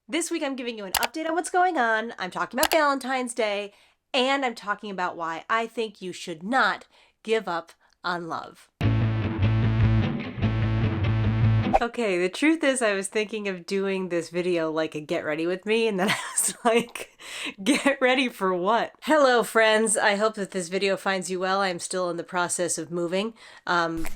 This week I'm giving you an update on what's going on. I'm talking about Valentine's Day, and I'm talking about why I think you should not give up on love. Okay, the truth is I was thinking of doing this video like a get ready with me, and then I was like, get ready for what? Hello friends, I hope that this video finds you well. I'm still in the process of moving,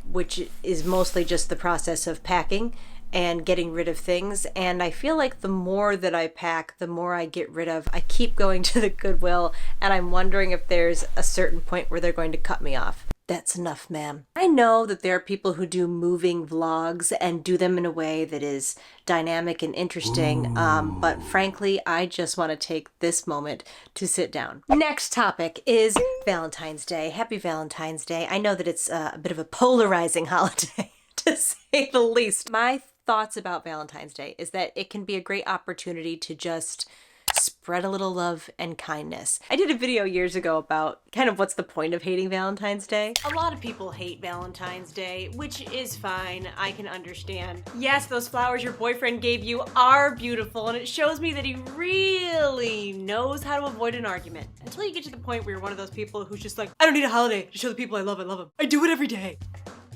which is mostly just the process of packing and getting rid of things, and I feel like the more that I pack, the more I get rid of. I keep going to the Goodwill, and I'm wondering if there's a certain point where they're going to cut me off. That's enough, ma'am. I know that there are people who do moving vlogs and do them in a way that is dynamic and interesting, but frankly, I just want to take this moment to sit down. Next topic is Valentine's Day. Happy Valentine's Day. I know that it's a bit of a polarizing holiday, to say the least. My thoughts about Valentine's Day is that it can be a great opportunity to just spread a little love and kindness. I did a video years ago about kind of what's the point of hating Valentine's Day. A lot of people hate Valentine's Day, which is fine. I can understand. Yes, those flowers your boyfriend gave you are beautiful, and it shows me that he really knows how to avoid an argument. Until you get to the point where you're one of those people who's just like, I don't need a holiday to show the people I love them. I do it every day.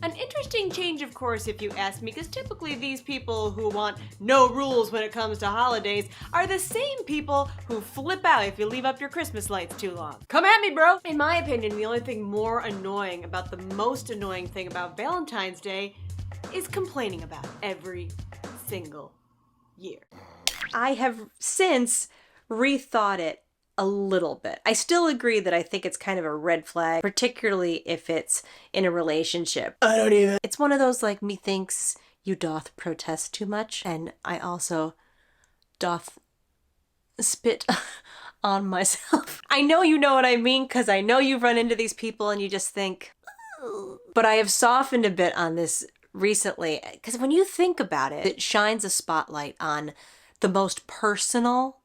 An interesting change, of course, if you ask me, because typically these people who want no rules when it comes to holidays are the same people who flip out if you leave up your Christmas lights too long. Come at me, bro! In my opinion, the only thing more annoying about the most annoying thing about Valentine's Day is complaining about it every single year. I have since rethought it a little bit. I still agree that I think it's kind of a red flag, particularly if it's in a relationship. I don't even. It's one of those like, methinks you doth protest too much, and I also doth spit on myself. I know you know what I mean, because I know you've run into these people and you just think, oh. But I have softened a bit on this recently, because when you think about it, it shines a spotlight on the most personal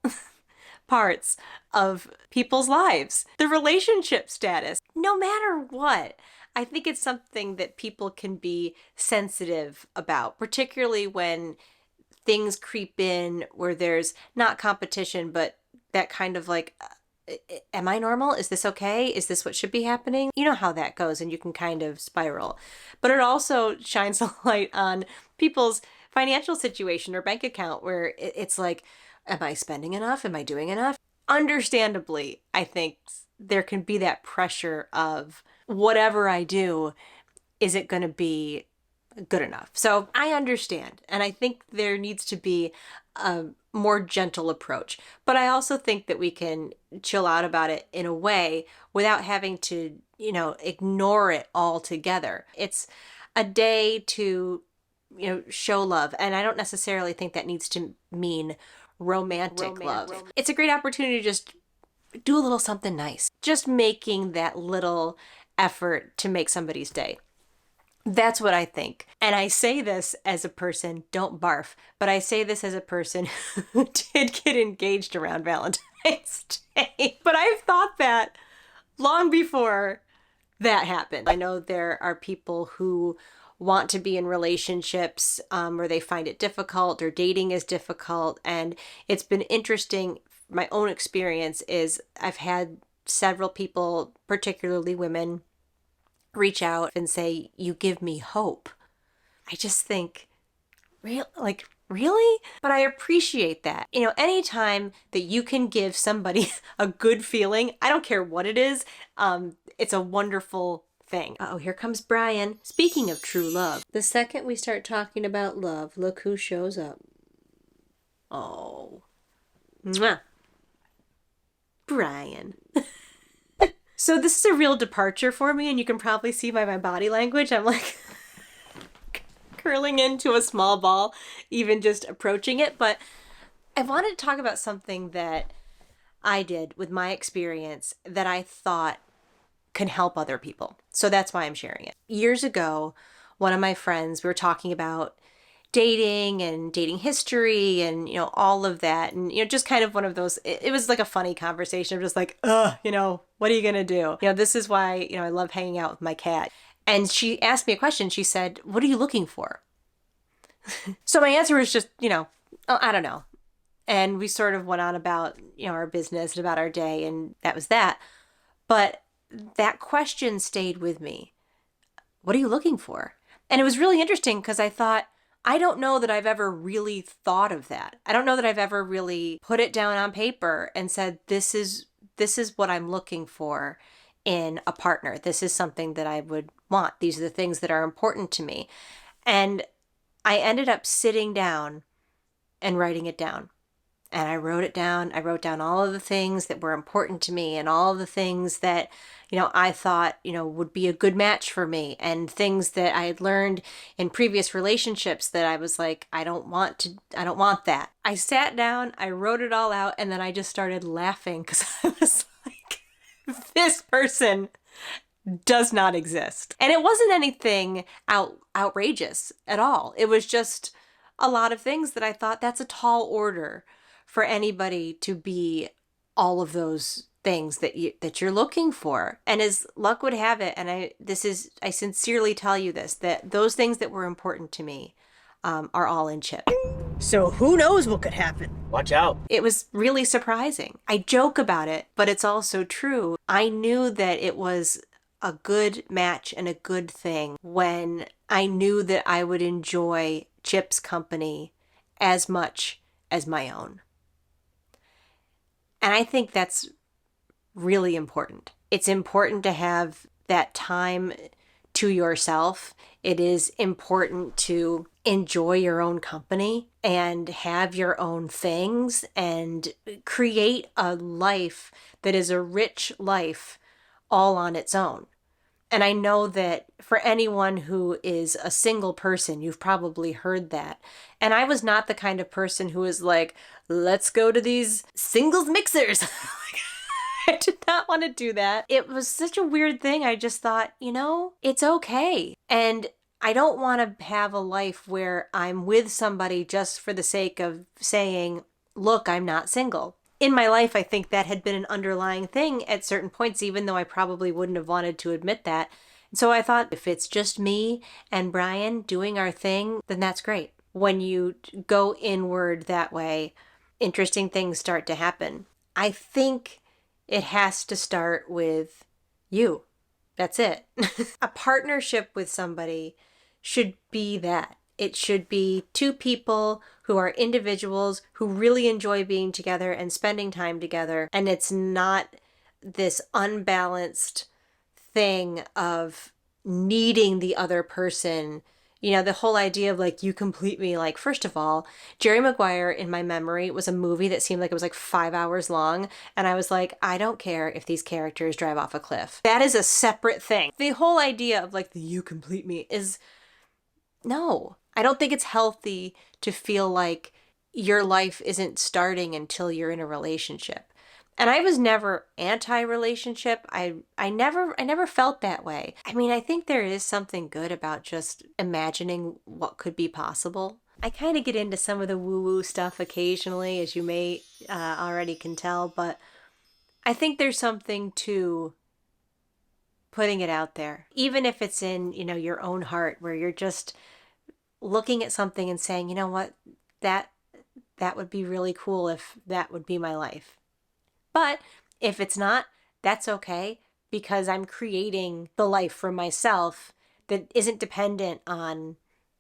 parts of people's lives. The relationship status. No matter what, I think it's something that people can be sensitive about, particularly when things creep in where there's not competition, but that kind of like, am I normal? Is this okay? Is this what should be happening? You know how that goes, and you can kind of spiral. But it also shines a light on people's financial situation or bank account, where it's like, am I spending enough? Am I doing enough? Understandably, I think there can be that pressure of whatever I do, is it going to be good enough? So I understand. And I think there needs to be a more gentle approach. But I also think that we can chill out about it in a way without having to, ignore it altogether. It's a day to, show love. And I don't necessarily think that needs to mean romantic love. It's a great opportunity to just do a little something nice. Just making that little effort to make somebody's day. That's what I think. And I say this as a person, don't barf, but I say this as a person who did get engaged around Valentine's Day. But I've thought that long before that happened. I know there are people who want to be in relationships where they find it difficult, or dating is difficult. And it's been interesting. My own experience is I've had several people, particularly women, reach out and say, you give me hope. I just think, really? But I appreciate that. Anytime that you can give somebody a good feeling, I don't care what it is, it's a wonderful thing. Oh, here comes Brian. Speaking of true love, the second we start talking about love, look who shows up. Oh. Mwah. Brian. So this is a real departure for me, and you can probably see by my body language, I'm like curling into a small ball, even just approaching it. But I wanted to talk about something that I did with my experience that I thought can help other people. So that's why I'm sharing it. Years ago, one of my friends, we were talking about dating and dating history and, all of that. And, just kind of one of those, it was like a funny conversation of just like, what are you going to do? This is why, I love hanging out with my cat. And she asked me a question. She said, what are you looking for? So my answer was just, I don't know. And we sort of went on about, our business and about our day, and that was that. But that question stayed with me. What are you looking for? And it was really interesting because I thought, I don't know that I've ever really thought of that. I don't know that I've ever really put it down on paper and said, this is what I'm looking for in a partner. This is something that I would want. These are the things that are important to me. And I ended up sitting down and writing it down. And I wrote it down. I wrote down all of the things that were important to me and all of the things that, I thought, would be a good match for me, and things that I had learned in previous relationships that I was like, I don't want that. I sat down, I wrote it all out, and then I just started laughing because I was like, this person does not exist. And it wasn't anything outrageous at all. It was just a lot of things that I thought, that's a tall order for anybody to be all of those things that you're looking for. And as luck would have it, and I sincerely tell you this, that those things that were important to me are all in Chip. So who knows what could happen? Watch out. It was really surprising. I joke about it, but it's also true. I knew that it was a good match and a good thing when I knew that I would enjoy Chip's company as much as my own. And I think that's really important. It's important to have that time to yourself. It is important to enjoy your own company and have your own things and create a life that is a rich life all on its own. And I know that for anyone who is a single person, you've probably heard that. And I was not the kind of person who was like, let's go to these singles mixers. I did not want to do that. It was such a weird thing. I just thought, it's okay. And I don't want to have a life where I'm with somebody just for the sake of saying, look, I'm not single. In my life, I think that had been an underlying thing at certain points, even though I probably wouldn't have wanted to admit that. So I thought, if it's just me and Brian doing our thing, then that's great. When you go inward that way, interesting things start to happen. I think it has to start with you. That's it. A partnership with somebody should be that. It should be two people who are individuals who really enjoy being together and spending time together. And it's not this unbalanced thing of needing the other person. The whole idea of like, you complete me. Like, first of all, Jerry Maguire in my memory was a movie that seemed like it was like 5 hours long. And I was like, I don't care if these characters drive off a cliff. That is a separate thing. The whole idea of like the you complete me is no. I don't think it's healthy to feel like your life isn't starting until you're in a relationship. And I was never anti-relationship. I never felt that way. I mean, I think there is something good about just imagining what could be possible. I kind of get into some of the woo-woo stuff occasionally, as you may already can tell, but I think there's something to putting it out there. Even if it's in, your own heart, where you're just looking at something and saying, you know what, that would be really cool if that would be my life. But if it's not, that's okay, because I'm creating the life for myself that isn't dependent on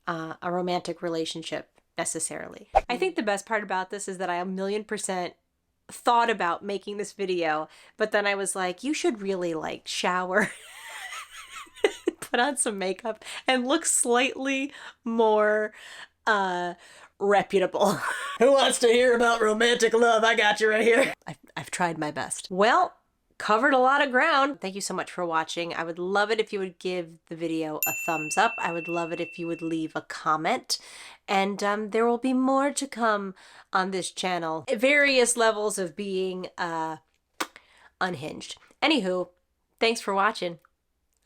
a romantic relationship necessarily. I think the best part about this is that I 1,000,000% thought about making this video, but then I was like, you should really like shower, put on some makeup, and look slightly more reputable. Who wants to hear about romantic love? I got you right here. I've tried my best. Well, covered a lot of ground. Thank you so much for watching. I would love it if you would give the video a thumbs up. I would love it if you would leave a comment. And there will be more to come on this channel. Various levels of being unhinged. Anywho, thanks for watching.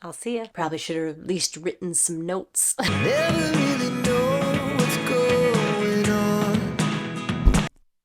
I'll see ya. Probably should have at least written some notes.